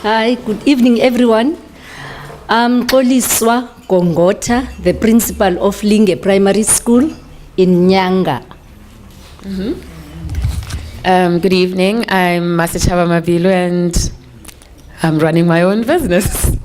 Hi, good evening, everyone. I'm Xoliswa Gongota, the principal of Linge Primary School in Nyanga. Good evening. I'm Masachaba Mabilu and I'm running my own business.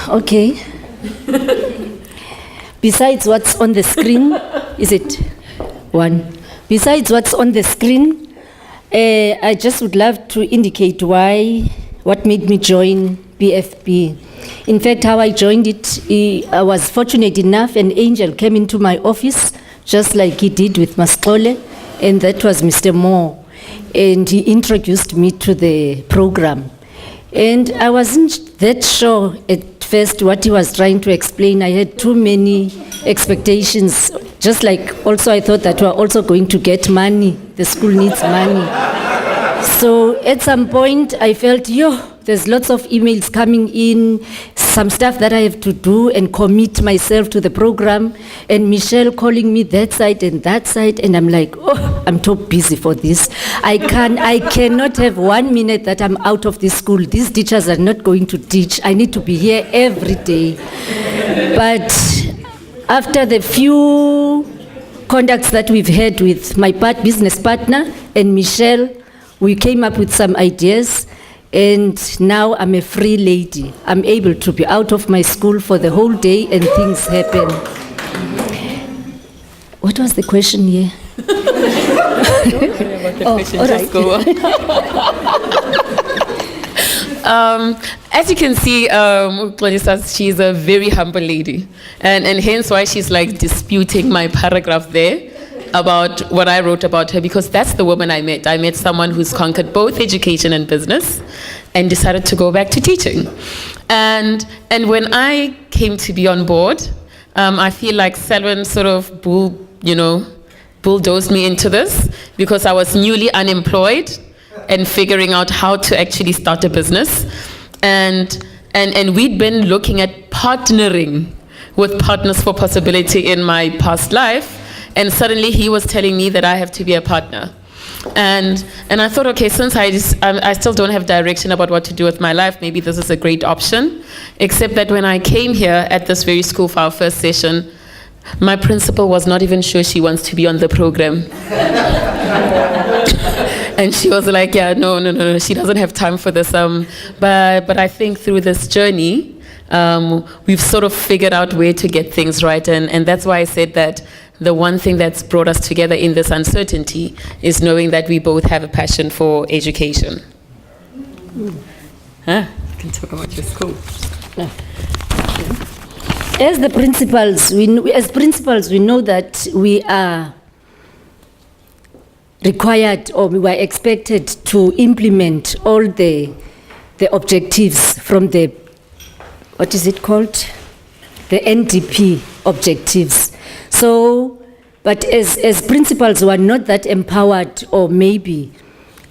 Okay. Besides what's on the screen, is it one? Besides what's on the screen, I just would love to indicate what made me join BFB. In fact, how I joined it, I was fortunate enough, an angel came into my office, just like he did with Mascole, and that was Mr. Moore. And he introduced me to the program. And I wasn't that sure at first what he was trying to explain. I had too many expectations. Just like also I thought that we're also going to get money. The school needs money. So at some point I felt, there's lots of emails coming in, some stuff that I have to do and commit myself to the program. And Michelle calling me that side, and I'm like, I'm too busy for this. I cannot have 1 minute that I'm out of this school. These teachers are not going to teach. I need to be here every day. But after the few contacts that we've had with my business partner and Michelle, we came up with some ideas. And now I'm a free lady. I'm able to be out of my school for the whole day and things happen. What was the question here? As you can see, Xolisa, she's a very humble lady. And hence why she's like disputing my paragraph there about what I wrote about her, because that's the woman I met. I met someone who's conquered both education and business and decided to go back to teaching. And when I came to be on board, I feel like Selwyn sort of bulldozed me into this because I was newly unemployed and figuring out how to actually start a business. And we'd been looking at partnering with Partners for Possibility in my past life. And suddenly he was telling me that I have to be a partner. And I thought, okay, since I still don't have direction about what to do with my life, maybe this is a great option. Except that when I came here at this very school for our first session, my principal was not even sure she wants to be on the program. And she was like, yeah, no, she doesn't have time for this. But I think through this journey, we've sort of figured out where to get things right. And that's why I said that the one thing that's brought us together in this uncertainty is knowing that we both have a passion for education. You can talk about your school. As principals, we know that we are required, or we were expected to implement all the objectives from the, what is it called? The NDP objectives. So, but as principals who are not that empowered or maybe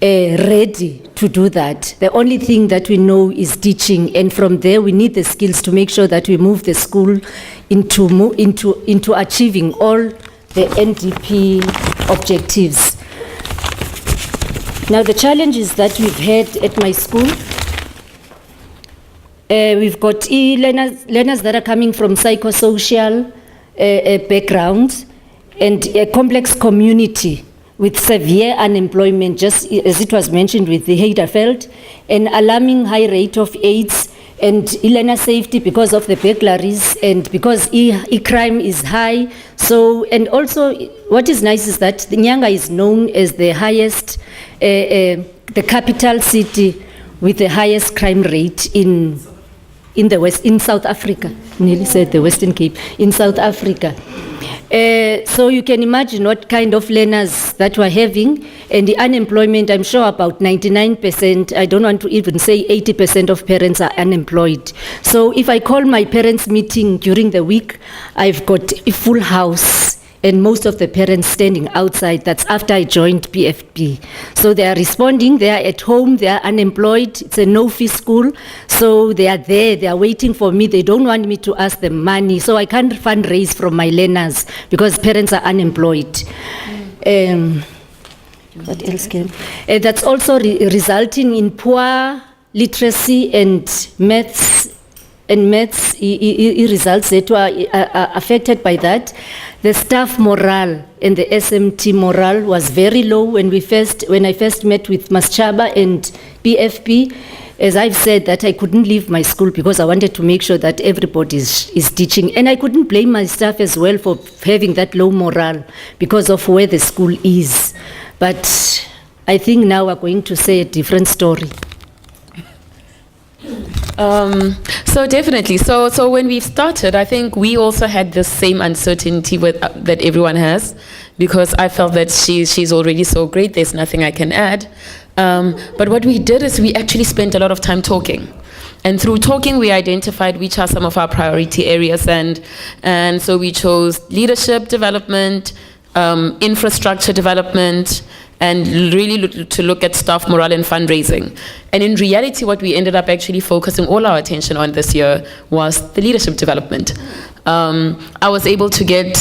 ready to do that, the only thing that we know is teaching, and from there we need the skills to make sure that we move the school into achieving all the NDP objectives. Now the challenges that we've had at my school, we've got learners that are coming from psychosocial backgrounds and a complex community with severe unemployment, just as it was mentioned with the Heiderfeld, an alarming high rate of AIDS and learner safety because of the burglaries and because crime is high. So, and also what is nice is that the Nyanga is known as the highest, the capital city with the highest crime rate in the West, in South Africa. Nearly said the Western Cape, in South Africa. So you can imagine what kind of learners that we're having, and the unemployment, I'm sure about 99%, I don't want to even say 80% of parents are unemployed. So if I call my parents meeting during the week, I've got a full house and most of the parents standing outside. That's after I joined PFP. So they are responding, they are at home, they are unemployed, it's a no-fee school, so they are there, they are waiting for me, they don't want me to ask them money, so I can't fundraise from my learners because parents are unemployed. What else can? That's also resulting in poor literacy and maths results that are affected by that. The staff morale and the SMT morale was very low when I first met with Maschaba and PFP. As I've said, that I couldn't leave my school because I wanted to make sure that everybody is teaching. And I couldn't blame my staff as well for having that low morale because of where the school is. But I think now we're going to say a different story. So definitely. So when we started, I think we also had the same uncertainty that everyone has, because I felt that she's already so great, there's nothing I can add. But what we did is we actually spent a lot of time talking. And through talking, we identified which are some of our priority areas. And so we chose leadership development, infrastructure development, and really to look at staff morale and fundraising. And in reality, what we ended up actually focusing all our attention on this year was the leadership development. I was able to get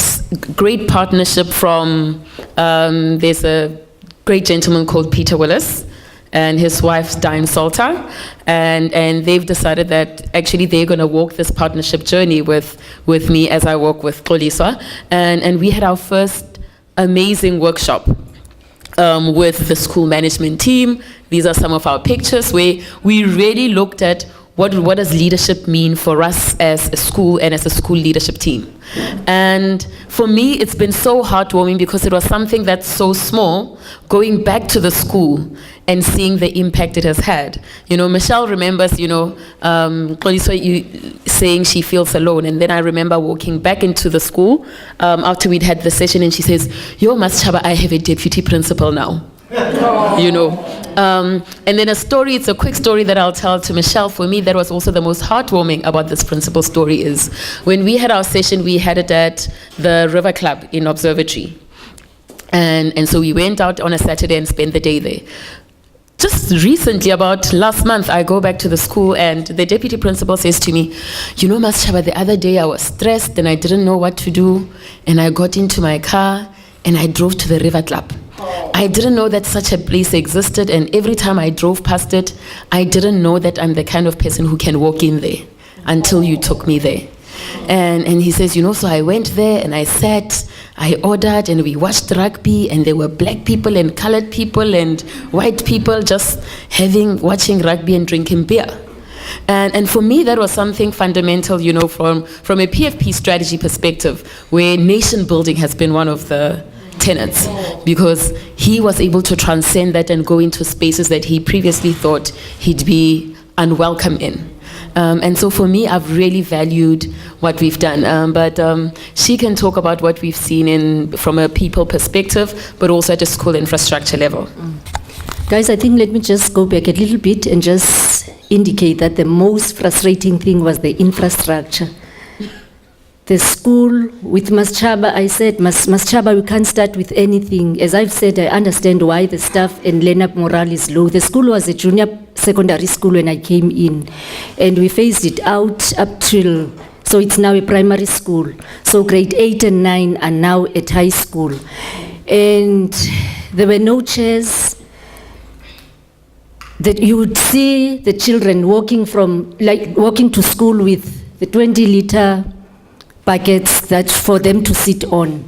great partnership from, there's a great gentleman called Peter Willis and his wife Diane Salter, and they've decided that actually they're going to walk this partnership journey with me as I walk with Xoliswa. And we had our first amazing workshop with the school management team. These are some of our pictures where we really looked at what does leadership mean for us as a school and as a school leadership team. And for me, it's been so heartwarming because it was something that's so small, going back to the school and seeing the impact it has had. You know, Michelle remembers, Xoliswa saying she feels alone. And then I remember walking back into the school after we'd had the session, and she says, "Yo, Maschaba, I have a deputy principal now." And then it's a quick story that I'll tell to Michelle. For me, that was also the most heartwarming about this principal story is when we had our session, we had it at the River Club in Observatory. And so we went out on a Saturday and spent the day there. Just recently, about last month, I go back to the school and the deputy principal says to me, Maschaba, the other day I was stressed and I didn't know what to do. And I got into my car and I drove to the River Club. I didn't know that such a place existed, and every time I drove past it, I didn't know that I'm the kind of person who can walk in there until you took me there. And he says, so I went there and I sat, I ordered, and we watched rugby, and there were black people and colored people and white people just watching rugby and drinking beer. And for me, that was something fundamental, from a PFP strategy perspective, where nation building has been one of the tenants, because he was able to transcend that and go into spaces that he previously thought he'd be unwelcome in. And so for me, I've really valued what we've done. But she can talk about what we've seen from a people perspective, but also at a school infrastructure level. Guys, I think let me just go back a little bit and just indicate that the most frustrating thing was the infrastructure. The school with Maschaba, I said, Maschaba, we can't start with anything. As I've said, I understand why the staff and learner morale is low. The school was a junior secondary school when I came in, and we phased it out up till, so it's now a primary school. So grade 8 and 9 are now at high school. And there were no chairs. That you would see the children walking to school with the 20-liter buckets that for them to sit on.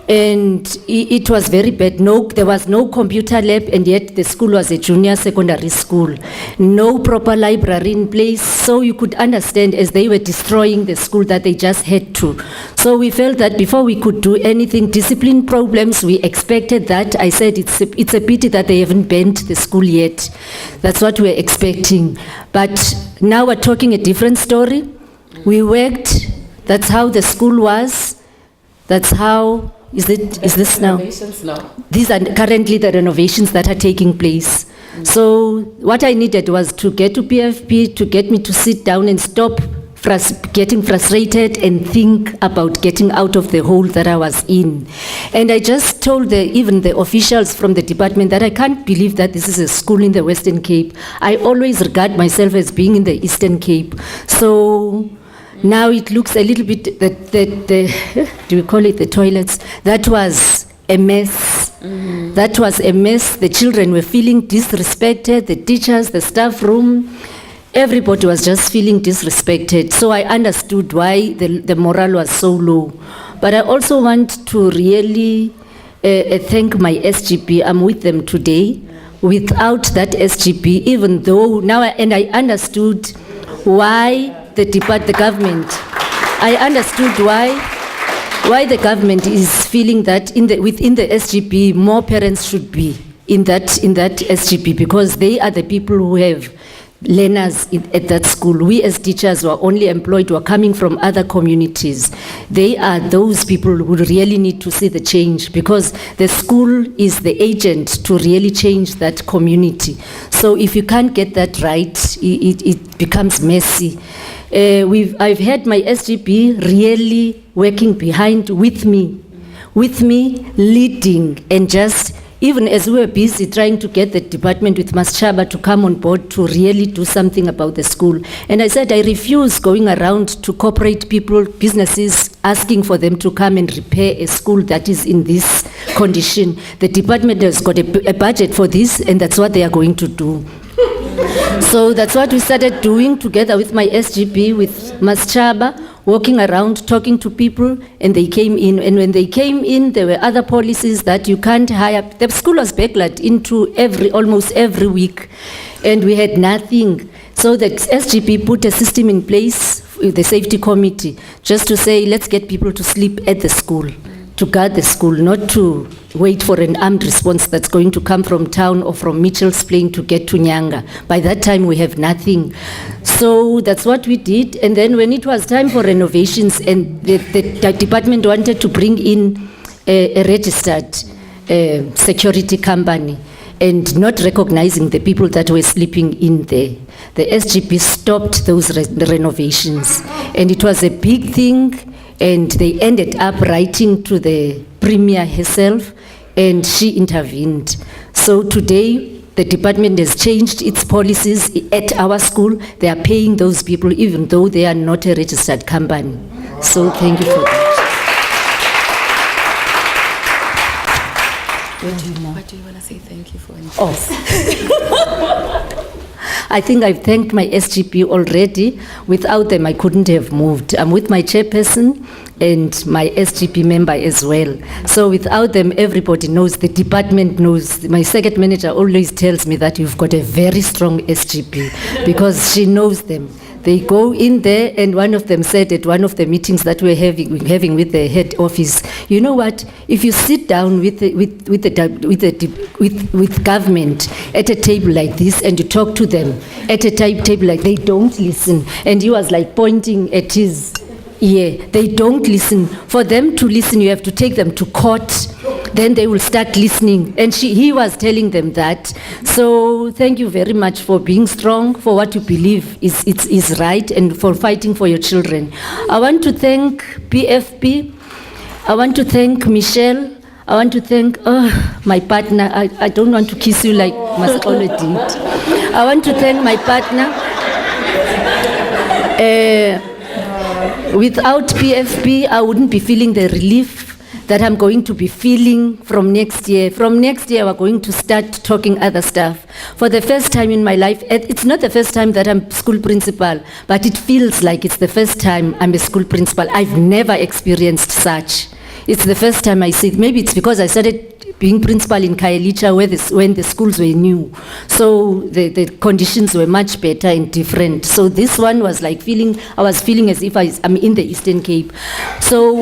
And it was very bad. There was no computer lab, and yet the school was a junior secondary school. No proper library in place, so you could understand as they were destroying the school that they just had to. So we felt that before we could do anything, discipline problems, we expected that. I said it's a pity that they haven't banned the school yet. That's what we're expecting. But now we're talking a different story. We worked. That's how the school was. That's how, is this now? Renovations now. These are currently the renovations that are taking place. So what I needed was to get to PFP, to get me to sit down and stop getting frustrated and think about getting out of the hole that I was in. And I just told even the officials from the department that I can't believe that this is a school in the Western Cape. I always regard myself as being in the Eastern Cape. So now it looks a little bit, do we call it the toilets? That was a mess. That was a mess. The children were feeling disrespected, the teachers, the staff room. Everybody was just feeling disrespected. So I understood why the morale was so low. But I also want to really thank my SGP. I'm with them today. Without that SGP, even though now, and I understood why the government, I understood why the government is feeling that within the SGP, more parents should be in that SGP, because they are the people who have learners at that school. We as teachers were only employed, were coming from other communities. They are those people who really need to see the change, because the school is the agent to really change that community. So if you can't get that right, it becomes messy. I've had my SGP really working behind with me, leading, and just, even as we were busy trying to get the department with Maschaba to come on board to really do something about the school. And I said, I refuse going around to corporate people, businesses, asking for them to come and repair a school that is in this condition. The department has got a budget for this, and that's what they are going to do. So that's what we started doing together with my SGP, with Maschaba, walking around, talking to people, and they came in. And when they came in, there were other policies that you can't hire. The school was backlogged into almost every week, and we had nothing. So the SGP put a system in place with the safety committee, just to say, let's get people to sleep at the school, to guard the school, not to wait for an armed response that's going to come from town or from Mitchell's Plain to get to Nyanga. By that time, we have nothing. So that's what we did. And then when it was time for renovations, and the department wanted to bring in a registered security company, and not recognizing the people that were sleeping in there, the SGP stopped those renovations. And it was a big thing. And they ended up writing to the Premier herself, and she intervened. So today, the department has changed its policies at our school. They are paying those people even though they are not a registered company. So thank you for that. What do you want to say thank you for? I think I've thanked my SGP already. Without them, I couldn't have moved. I'm with my chairperson and my SGP member as well. So without them, everybody knows, the department knows. My circuit manager always tells me that you've got a very strong SGP, because she knows them. They go in there, and one of them said at one of the meetings that we're having with the head office, you know what? If you sit down with government at a table like this, and you talk to them at a table like, they don't listen. And he was like pointing at his ear. They don't listen. For them to listen, you have to take them to court. Then they will start listening. And he was telling them that. So thank you very much for being strong, for what you believe is right, and for fighting for your children. I want to thank PFP. I want to thank Michelle. I want to thank my partner. I don't want to kiss you like Maskolo did. I want to thank my partner. Without PFP, I wouldn't be feeling the relief that I'm going to be feeling from next year. From next year, we're going to start talking other stuff. For the first time in my life, it's not the first time that I'm school principal, but it feels like it's the first time I'm a school principal. I've never experienced such. It's the first time I see it. Maybe it's because I started being principal in Khayelitsha when the schools were new. So the conditions were much better and different. So this one was like I was feeling as if I'm in the Eastern Cape. So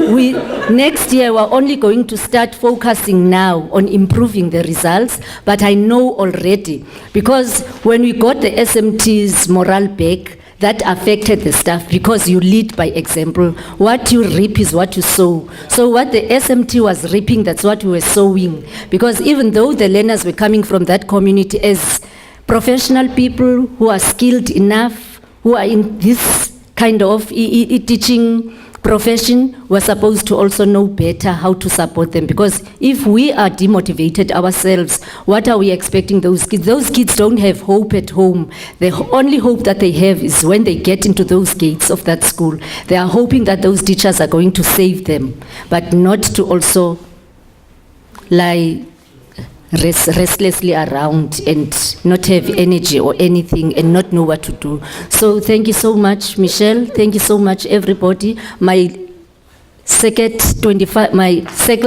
next year we're only going to start focusing now on improving the results. But I know already, because when we got the SMT's morale back, that affected the staff, because you lead by example. What you reap is what you sow. So what the SMT was reaping, that's what we were sowing. Because even though the learners were coming from that community as professional people who are skilled enough, who are in this kind of teaching profession, we're supposed to also know better how to support them, because if we are demotivated ourselves, what are we expecting those kids? Those kids don't have hope at home. The only hope that they have is when they get into those gates of that school. They are hoping that those teachers are going to save them, but not to also lie restlessly around and not have energy or anything and not know what to do. So thank you so much, Michelle. Thank you so much, everybody. My circle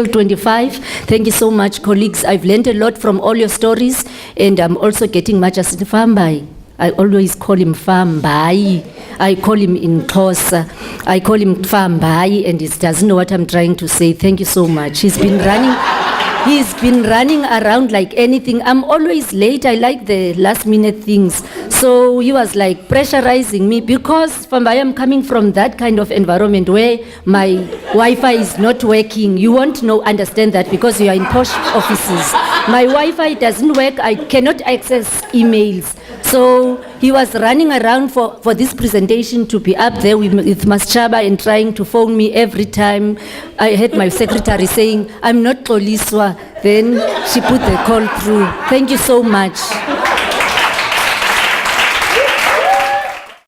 25. Thank you so much, colleagues. I've learned a lot from all your stories, and I'm also getting much as Fambai. I always call him Fambai. I call him in Xhosa. I call him Fambai, and he doesn't know what I'm trying to say. Thank you so much. He's been running around like anything. I'm always late. I like the last minute things. So he was like pressurizing me, because I am coming from that kind of environment where my Wi-Fi is not working. You won't understand that because you are in posh offices. My Wi-Fi doesn't work. I cannot access emails. So he was running around for this presentation to be up there with Maschaba and trying to phone me every time. I had my secretary saying, I'm not Xoliswa. Then she put the call through. Thank you so much.